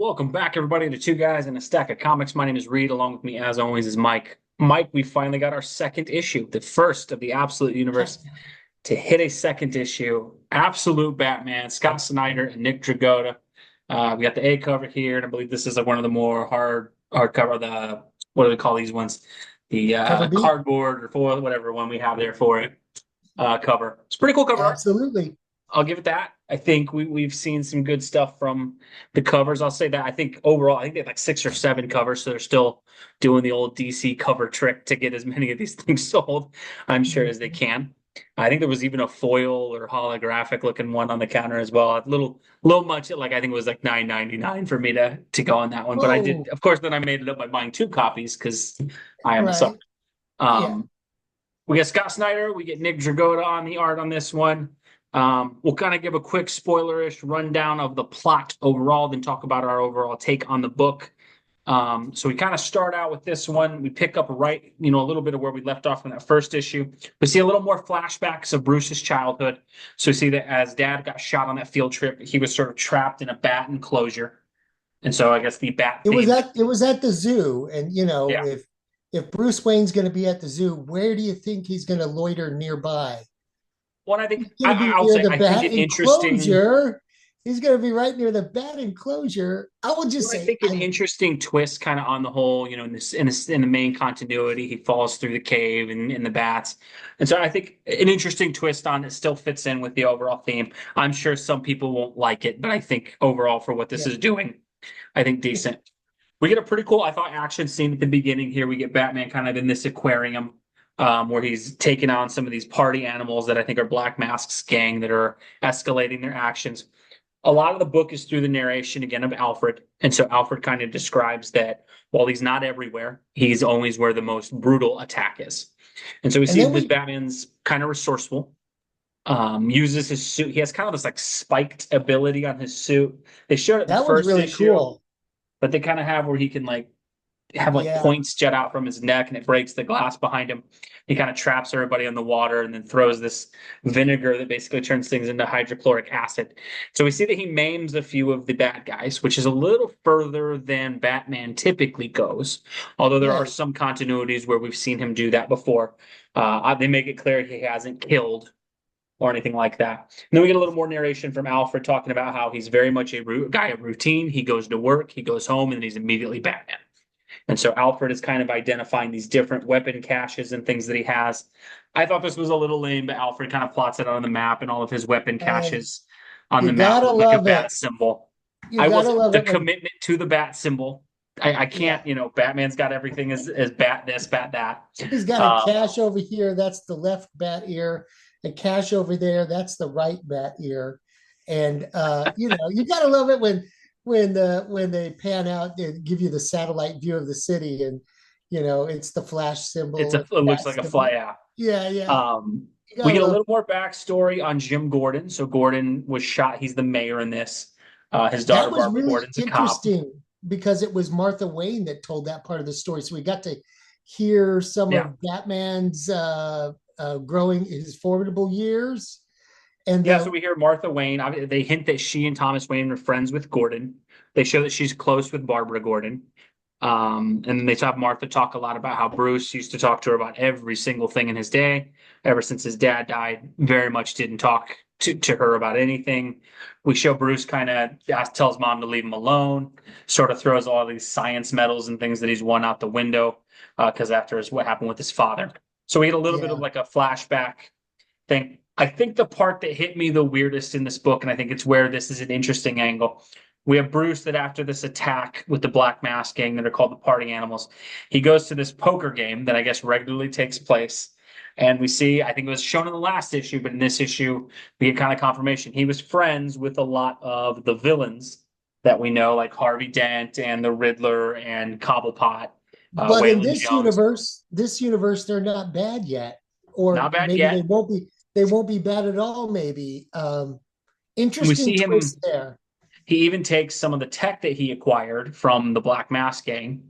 Welcome back, everybody, to Two Guys and a Stack of Comics. My name is Reed. Along with me, as always, is Mike. Mike, we finally got our second issue, the first of the Absolute Universe to hit a second issue. Absolute Batman, Scott Snyder and Nick Dragotta. We got the A cover here, and I believe this is like one of the more hardcover. The what do they call these ones? The Cover B? cardboard or foil, whatever one we have there for it. Cover. It's a pretty cool cover art. Absolutely. I'll give it that. I think we've seen some good stuff from the covers. I'll say that. I think overall, I think they have like 6 or 7 covers, so they're still doing the old DC cover trick to get as many of these things sold, I'm sure, as they can. I think there was even a foil or holographic looking one on the counter as well. A little much. Like I think it was like $9.99 for me to go on that one. But I did, Whoa. of course. Then I made it up by buying 2 copies because I am a sucker. Right. Yeah. Um, we get Scott Snyder, we get Nick Dragotta on the art on this one. We'll kind of give a quick spoilerish rundown of the plot overall, then talk about our overall take on the book. So we kind of start out with this one. We pick up right, a little bit of where we left off in that first issue. We see a little more flashbacks of Bruce's childhood. So we see that as Dad got shot on that field trip, he was sort of trapped in a bat enclosure. And so I guess the bat It was theme, at it was at the zoo. And yeah. if Bruce Wayne's gonna be at the zoo, where do you think he's gonna loiter nearby? One, I think He's gonna be I'll near say the I think bat an interesting enclosure. He's gonna be right near the bat enclosure. I will just Well, I say think an interesting twist, kind of on the whole, in the main continuity, he falls through the cave and in the bats, and so I think an interesting twist on it still fits in with the overall theme. I'm sure some people won't like it, but I think overall for what this yeah. is doing, I think decent. We get a pretty cool, I thought, action scene at the beginning here. We get Batman kind of in this aquarium, where he's taking on some of these party animals that I think are Black Mask's gang that are escalating their actions. A lot of the book is through the narration again of Alfred. And so Alfred kind of describes that while he's not everywhere, he's always where the most brutal attack is. And so we And see then that we Batman's kind of resourceful, uses his suit. He has kind of this like spiked ability on his suit. They showed it in the that was first really issue, cool. but they kind of have where he can like have like Yeah. points jet out from his neck and it breaks the glass behind him. He kind of traps everybody in the water and then throws this vinegar that basically turns things into hydrochloric acid. So we see that he maims a few of the bad guys, which is a little further than Batman typically goes. Although there are Right. some continuities where we've seen him do that before. They make it clear he hasn't killed or anything like that. And then we get a little more narration from Alfred talking about how he's very much a guy of routine. He goes to work, he goes home, and then he's immediately Batman. And so Alfred is kind of identifying these different weapon caches and things that he has. I thought this was a little lame, but Alfred kind of plots it on the map, and all of his weapon Hey, caches on you the map gotta look like a love bat it. symbol. You I will gotta say love the it when commitment to the bat symbol. I yeah. can't, Batman's got everything as bat this, bat that. He's got a Um, cache over here. That's the left bat ear. A cache over there. That's the right bat ear. And you gotta love it when they pan out and give you the satellite view of the city, and it's the flash symbol and it looks bat like a fly symbol. out. Yeah, yeah. Um, You we gotta get a love. little more backstory on Jim Gordon. So Gordon was shot. He's the mayor in this. His daughter That was Barbara really Gordon's a cop. interesting because it was Martha Wayne that told that part of the story. So we got to hear some Yeah. of Batman's growing his formidable years and Yeah, so the we hear Martha Wayne. They hint that she and Thomas Wayne are friends with Gordon. They show that she's close with Barbara Gordon. And then they have Martha talk a lot about how Bruce used to talk to her about every single thing in his day. Ever since his dad died, very much didn't talk to her about anything. We show Bruce kind of tells mom to leave him alone, sort of throws all these science medals and things that he's won out the window because after what happened with his father. So we get a little bit of yeah. like a flashback thing. I think the part that hit me the weirdest in this book, and I think it's where this is an interesting angle. We have Bruce that after this attack with the Black Mask gang that are called the Party Animals, he goes to this poker game that I guess regularly takes place. And we see, I think it was shown in the last issue, but in this issue, we get kind of confirmation. He was friends with a lot of the villains that we know, like Harvey Dent and the Riddler and Cobblepot, But in Waylon Jones. this universe, they're not bad yet, or Not bad maybe yet. they won't be. They won't be bad at all. Maybe And we interesting see twist him there. He even takes some of the tech that he acquired from the Black Mask gang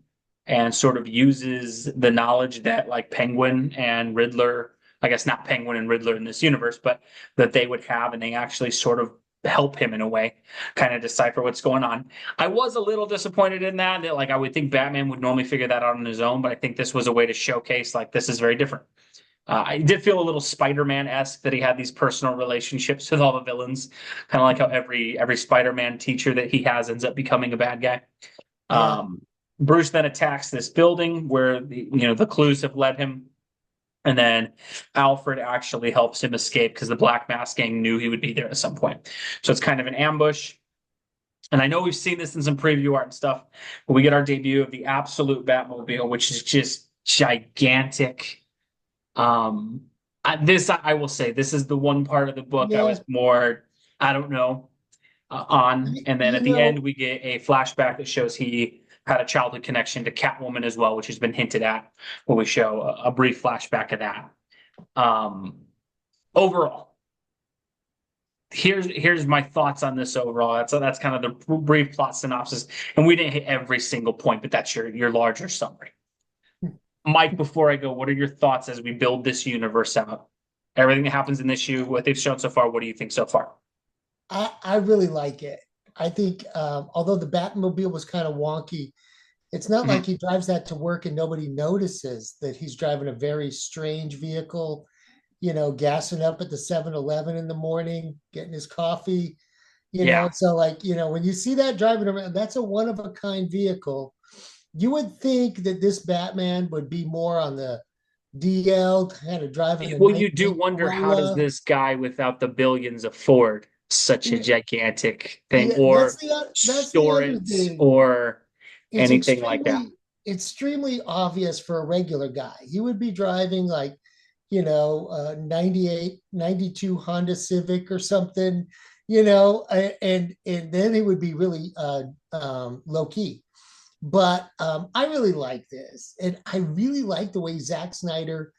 and sort of uses the knowledge that like Penguin and Riddler, I guess not Penguin and Riddler in this universe, but that they would have, and they actually sort of help him in a way, kind of decipher what's going on. I was a little disappointed in that like I would think Batman would normally figure that out on his own, but I think this was a way to showcase like this is very different. I did feel a little Spider-Man-esque that he had these personal relationships with all the villains, kind of like how every Spider-Man teacher that he has ends up becoming a bad guy. Yeah. Um, Bruce then attacks this building where the clues have led him, and then Alfred actually helps him escape because the Black Mask gang knew he would be there at some point. So it's kind of an ambush. And I know we've seen this in some preview art and stuff, but we get our debut of the absolute Batmobile, which is just gigantic. I will say this is the one part of the book I Yeah. was more, I don't know, on. And then You at the end, know, we get a flashback that shows he had a childhood connection to Catwoman as well, which has been hinted at when we show a brief flashback of that. Um, Overall, here's my thoughts on this overall. That's kind of the brief plot synopsis, and we didn't hit every single point, but that's your larger summary. Mike, before I go, what are your thoughts as we build this universe out? Everything that happens in this issue, what they've shown so far, what do you think so far? I really like it. I think although the Batmobile was kind of wonky, it's not Mhm. like he drives that to work and nobody notices that he's driving a very strange vehicle, gassing up at the 7-Eleven in the morning, getting his coffee, Yeah. So like, when you see that driving around, that's a one of a kind vehicle. You would think that this Batman would be more on the DL, kind of driving a Well, you do 98 wonder how does Corolla. this guy without the billions afford such a Yeah, gigantic thing yeah, or that's the store other it thing. or It's anything like that. extremely obvious for a regular guy. He would be driving like, 98, 92 Honda Civic or something, and then he would be really low key. But I really like this, and I really like the way Zack Snyder.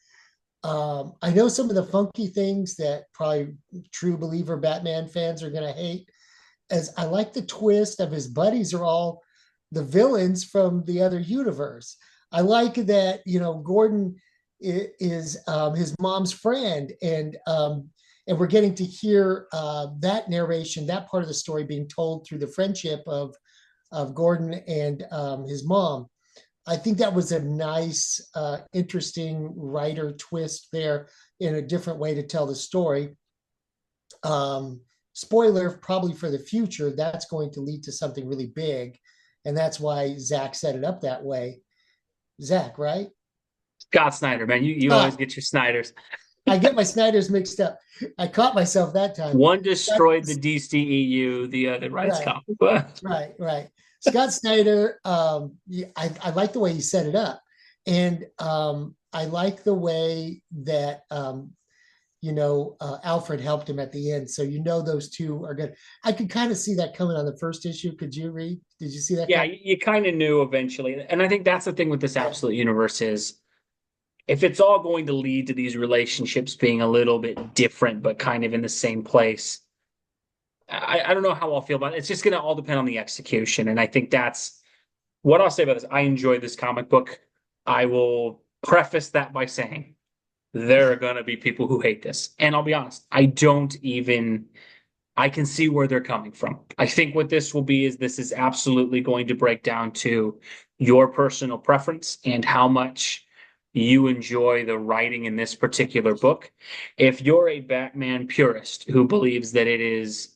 I know some of the funky things that probably true believer Batman fans are going to hate, as I like the twist of his buddies are all the villains from the other universe. I like that, Gordon is his mom's friend, and we're getting to hear that narration, that part of the story being told through the friendship of Gordon and his mom. I think that was a nice, interesting writer twist there in a different way to tell the story. Um, Spoiler, probably for the future, that's going to lead to something really big. And that's why Zach set it up that way. Zach, right? Scott Snyder, man, you always Ah, get your Snyders. I get my Snyders mixed up. I caught myself that time. One Scott, destroyed the DCEU, the other writes right, comic book. right. Scott Snyder, yeah, I like the way he set it up. And I like the way that Alfred helped him at the end. So those two are good. I could kind of see that coming on the first issue. Could you read? Did you see that Yeah, coming? you kind of knew eventually. And I think that's the thing with this Yeah. absolute universe is if it's all going to lead to these relationships being a little bit different, but kind of in the same place, I don't know how I'll feel about it. It's just going to all depend on the execution. And I think that's what I'll say about this. I enjoy this comic book. I will preface that by saying there are going to be people who hate this. And I'll be honest, I can see where they're coming from. I think what this will be is this is absolutely going to break down to your personal preference and how much you enjoy the writing in this particular book. If you're a Batman purist who believes that it is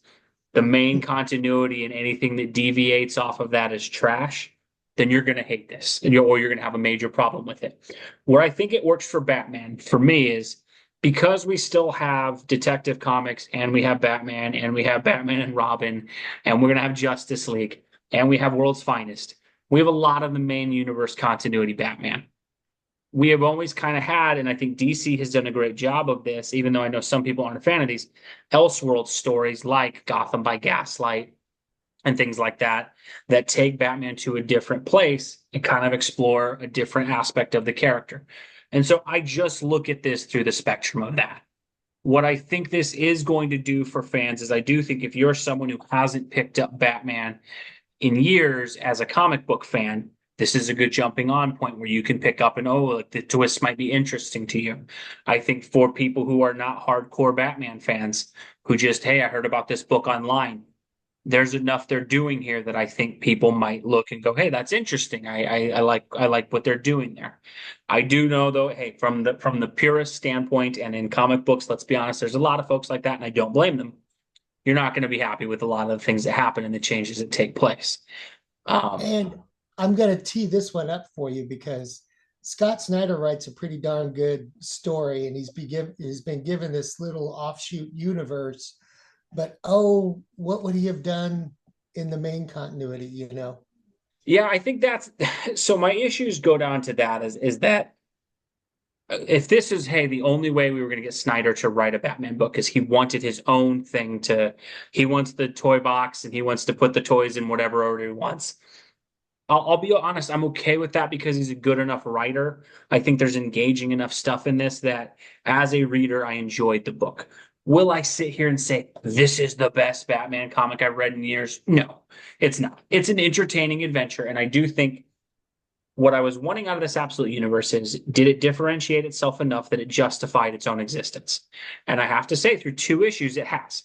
the main continuity and anything that deviates off of that is trash, then you're going to hate this or you're going to have a major problem with it. Where I think it works for Batman, for me, is because we still have Detective Comics and we have Batman and we have Batman and Robin and we're going to have Justice League and we have World's Finest. We have a lot of the main universe continuity Batman. We have always kind of had, and I think DC has done a great job of this, even though I know some people aren't a fan of these Elseworld stories like Gotham by Gaslight and things like that, that take Batman to a different place and kind of explore a different aspect of the character. And so I just look at this through the spectrum of that. What I think this is going to do for fans is I do think if you're someone who hasn't picked up Batman in years as a comic book fan, this is a good jumping on point where you can pick up and, oh, like the twist might be interesting to you. I think for people who are not hardcore Batman fans, who just, hey, I heard about this book online, there's enough they're doing here that I think people might look and go, hey, that's interesting. I like what they're doing there. I do know though, hey, from the purist standpoint and in comic books, let's be honest, there's a lot of folks like that, and I don't blame them. You're not going to be happy with a lot of the things that happen and the changes that take place. Um, And I'm going to tee this one up for you because Scott Snyder writes a pretty darn good story, and he's been given this little offshoot universe. But oh, what would he have done in the main continuity? You know? yeah, I think that's so. My issues go down to that is that if this is, hey, the only way we were going to get Snyder to write a Batman book is he wanted his own thing to, he wants the toy box and he wants to put the toys in whatever order he wants. I'll be honest, I'm okay with that because he's a good enough writer. I think there's engaging enough stuff in this that as a reader, I enjoyed the book. Will I sit here and say, this is the best Batman comic I've read in years? No, it's not. It's an entertaining adventure. And I do think what I was wanting out of this absolute universe is did it differentiate itself enough that it justified its own existence? And I have to say, through two issues, it has,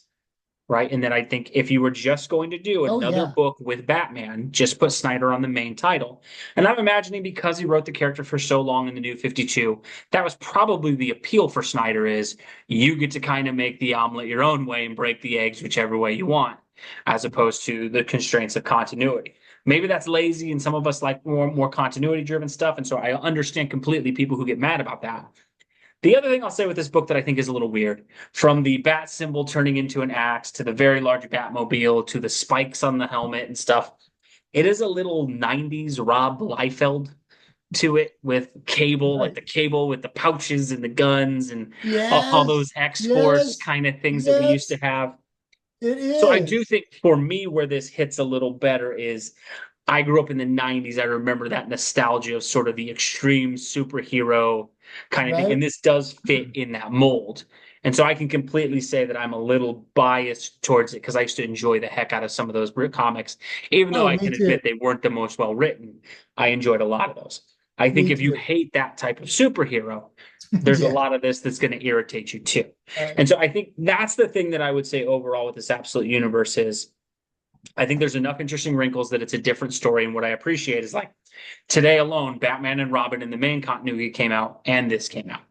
right? And then I think if you were just going to do Oh another yeah, book with Batman, just put Snyder on the main title. And I'm imagining because he wrote the character for so long in the New 52, that was probably the appeal for Snyder is you get to kind of make the omelet your own way and break the eggs whichever way you want, as opposed to the constraints of continuity. Maybe that's lazy, and some of us like more continuity driven stuff. And so I understand completely people who get mad about that. The other thing I'll say with this book that I think is a little weird, from the bat symbol turning into an axe to the very large Batmobile to the spikes on the helmet and stuff, it is a little 90s Rob Liefeld to it with cable, like right. the cable with the pouches and the guns and all those Yes, X-Force yes, kind of things that we used to yes. have. It So I do is think for me, where this hits a little better is I grew up in the 90s. I remember that nostalgia of sort of the extreme superhero kind of thing. right. And this does fit in that mold. And so I can completely say that I'm a little biased towards it because I used to enjoy the heck out of some of those comics. Even though Oh, I me can admit too. they weren't the most well written, I enjoyed a lot of those. I think Me if you too. hate that type of superhero, there's a Yeah. lot of this that's going to irritate you too. Right. And so I think that's the thing that I would say overall with this absolute universe is I think there's enough interesting wrinkles that it's a different story. And what I appreciate is like today alone, Batman and Robin in the main continuity came out and this came out.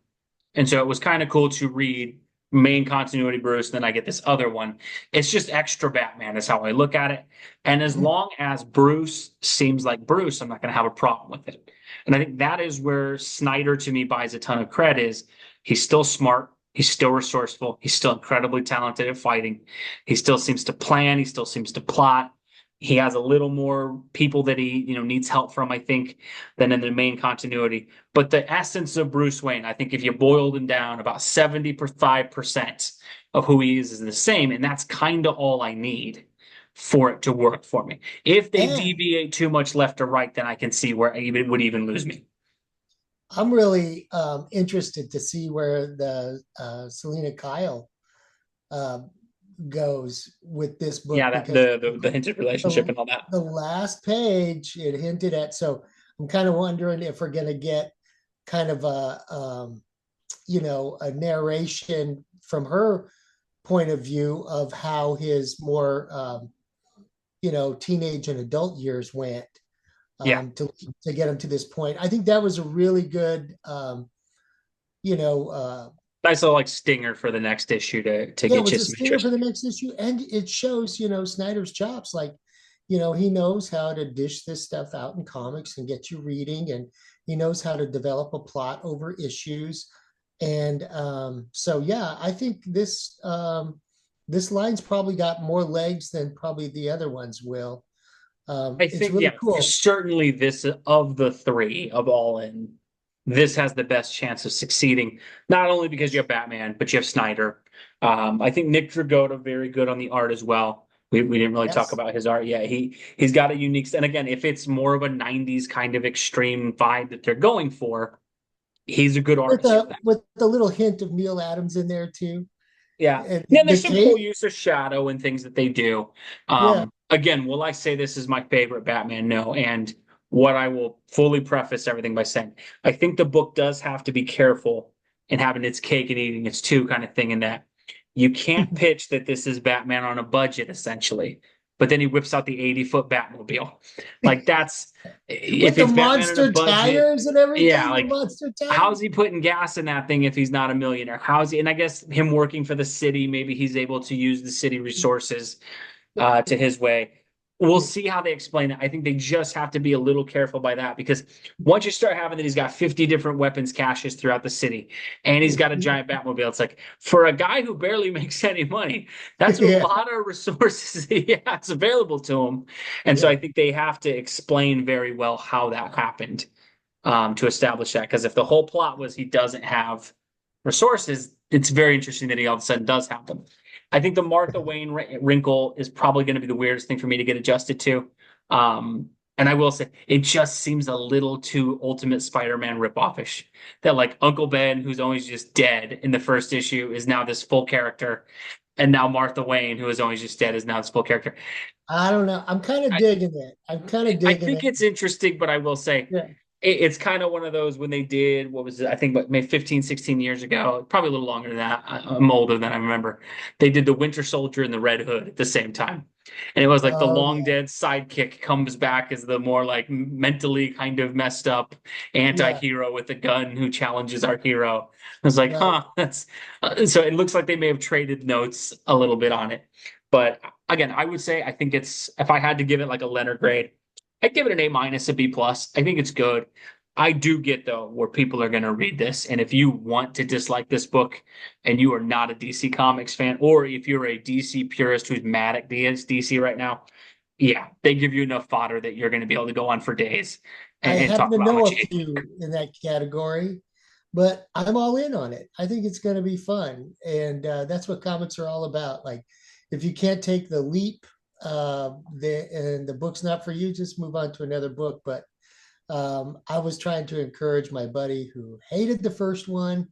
And so it was kind of cool to read main continuity Bruce, and then I get this other one. It's just extra Batman, is how I look at it. And as long as Bruce seems like Bruce, I'm not going to have a problem with it. And I think that is where Snyder to me buys a ton of credit is he's still smart, he's still resourceful, he's still incredibly talented at fighting. He still seems to plan, he still seems to plot. He has a little more people that he, needs help from, I think, than in the main continuity. But the essence of Bruce Wayne, I think if you boiled him down, about 75% of who he is the same. And that's kind of all I need for it to work for me. If they And deviate too much left or right, then I can see where it would even lose me. I'm really interested to see where the Selena Kyle uh, goes with this Yeah, book that because the hinted relationship the, and all that. the last page it hinted at. So I'm kind of wondering if we're going to get kind of a narration from her point of view of how his more teenage and adult years went Yeah. to get him to this point. I think that was a really good you know Nice little like stinger for the next issue to yeah, it get was you a some stinger for interest. the next issue, and it shows Snyder's chops. Like, he knows how to dish this stuff out in comics and get you reading, and he knows how to develop a plot over issues. And so, yeah, I think this line's probably got more legs than probably the other ones will. I It's think, really yeah, cool. certainly this of the three of all in, this has the best chance of succeeding, not only because you have Batman, but you have Snyder. I think Nick Dragotta very good on the art as well. We didn't really talk Yes, about his art yet. He's got a unique, and again, if it's more of a 90s kind of extreme vibe that they're going for, he's a good with artist for a that. with a little hint of Neil Adams in there too. Yeah. And Then the there's some cool Kate, use of shadow and things that they do. yeah, Again, will I say this is my favorite Batman? No. And what I will fully preface everything by saying, I think the book does have to be careful in having its cake and eating its too kind of thing in that you can't pitch that this is Batman on a budget, essentially. But then he whips out the 80-foot Batmobile. Like that's With if the it's Batman on a monster budget, tires and yeah, everything, the like monster tires. how's he putting gas in that thing if he's not a millionaire? How's he? And I guess him working for the city, maybe he's able to use the city resources to his way. We'll see how they explain it. I think they just have to be a little careful by that because once you start having that he's got 50 different weapons caches throughout the city and he's got a giant Batmobile, it's like for a guy who barely makes any money, that's a Yeah, lot of resources he has available to him. And so I yeah. think they have to explain very well how that happened to establish that. Because if the whole plot was he doesn't have resources, it's very interesting that he all of a sudden does have them. I think the Martha Wayne wrinkle is probably going to be the weirdest thing for me to get adjusted to. And I will say, it just seems a little too Ultimate Spider-Man ripoff-ish. That like Uncle Ben, who's always just dead in the first issue, is now this full character, and now Martha Wayne, who is always just dead, is now this full character. I don't know. I'm kind of I, digging it. I'm kind of I digging think it. it's interesting, but I will say Yeah. it's kind of one of those when they did, what was it? I think about maybe 15, 16 years ago, probably a little longer than that. I'm older than I remember. They did the Winter Soldier and the Red Hood at the same time. And it was like the Oh long yeah. dead sidekick comes back as the more like mentally kind of messed up Yeah. anti-hero with a gun who challenges our hero. I was like, Right. huh, that's so it looks like they may have traded notes a little bit on it. But again, I would say I think it's if I had to give it like a letter grade, I'd give it an A minus, a B plus. I think it's good. I do get though where people are going to read this, and if you want to dislike this book and you are not a DC Comics fan, or if you're a DC purist who's mad at DC right now, yeah, they give you enough fodder that you're going to be able to go on for days I and happen talk to about how know much a you hate. few in that category, but I'm all in on it. I think it's going to be fun, and that's what comics are all about. Like, if you can't take the leap, and the book's not for you, just move on to another book. But I was trying to encourage my buddy who hated the first one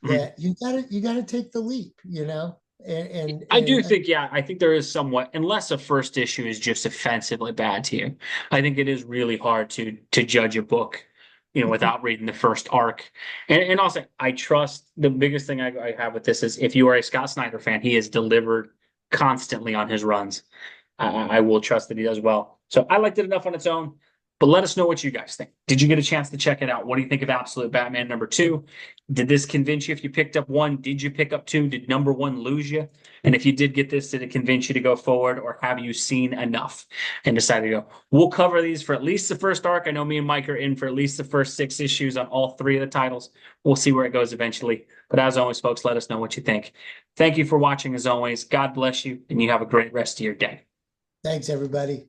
Mhm. that you gotta take the leap, you know, and I and, do and think, yeah, I think there is somewhat, unless a first issue is just offensively bad to you. I think it is really hard to judge a book, without reading the first arc. And also, I trust the biggest thing I have with this is if you are a Scott Snyder fan, he has delivered constantly on his runs. I will trust that he does well. So I liked it enough on its own. But let us know what you guys think. Did you get a chance to check it out? What do you think of Absolute Batman #2? Did this convince you if you picked up one? Did you pick up two? Did #1 lose you? And if you did get this, did it convince you to go forward, or have you seen enough and decided to go? We'll cover these for at least the first arc. I know me and Mike are in for at least the first 6 issues on all three of the titles. We'll see where it goes eventually. But as always, folks, let us know what you think. Thank you for watching as always. God bless you, and you have a great rest of your day. thanks everybody.